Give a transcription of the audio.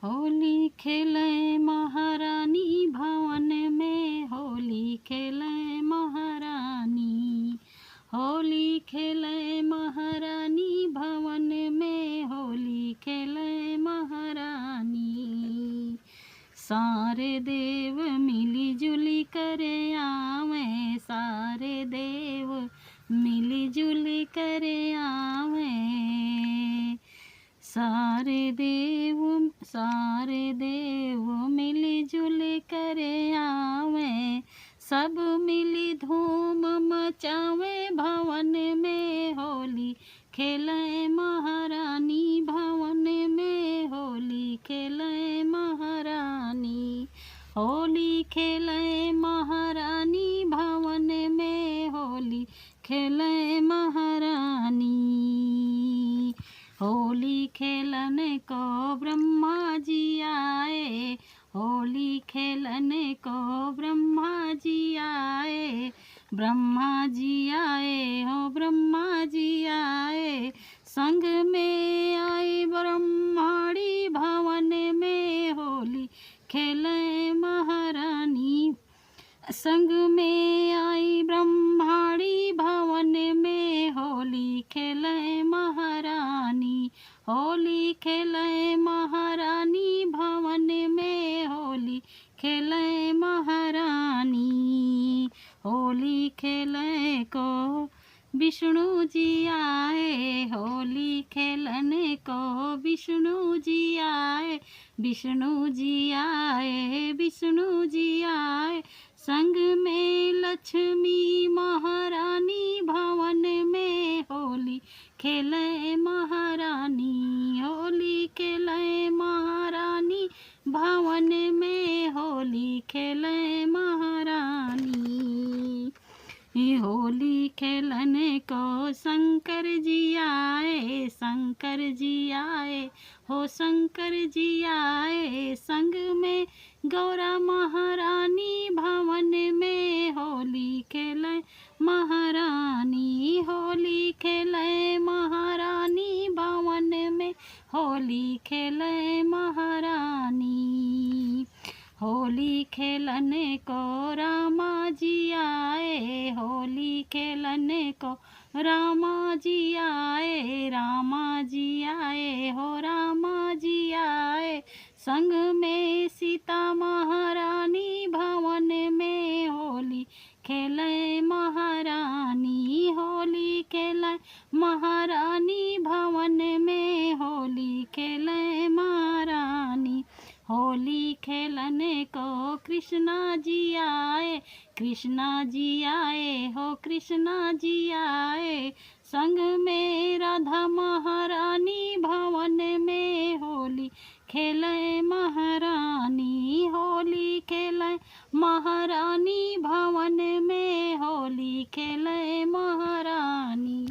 होली खेले महारानी भवन में, होली खेले महारानी। होली खेले महारानी भवन में, होली खेले महारानी। सारे देव मिली जुली करे आवे, सारे देव मिली जुली करे आवे। सारे देव मिली जुली करे आवे, सब मिली धूम मचावे भवन में। होली खेले महारानी भवन में, होली खेले महारानी। होली खेले महारानी भवन में, होली खेले महारानी। होली खेलने को ब्रह्मा जी आए, होली खेलने को ब्रह्मा जी आए। ब्रह्मा जी आए हो, ब्रह्मा जी आए, संग में आई ब्रह्माणी भवन में। होली खेले महारानी, संग में आई ब्रह्माणी भवन में। होली खेले महारानी, होली खेले महारानी भवन में, होली खेले महारानी। होली खेले को विष्णु जी आए, होली खेलने को विष्णु जी आए। विष्णु जी आए, विष्णु जी आए, संग में लक्ष्मी महारानी भवन में। होली खेले महारानी, होली खेले महारानी भवन में, होली खेले महारानी। होली खेलने को शंकर जी आए, शंकर जी आए हो, शंकर जी आए, संग में गौरा महारानी भवन में। होली खेले महारानी, होली खेले महारानी भवन में, होली खेले महारानी। होली खेलने को रामा जी आए, होली खेलने को रामा जी आए। रामा जी आए हो, रामा जी आए, संग में सीता महारानी भवन में। होली खेले महारानी, होली खेले महारानी भवन में, होली खेले महारानी। होली खेलने को कृष्णा जी आए, कृष्णा जी आए हो, कृष्णा जी आए, संग में राधा महारानी भवन में। होली खेले महारानी, होली खेले महारानी भवन में, होली खेले महारानी।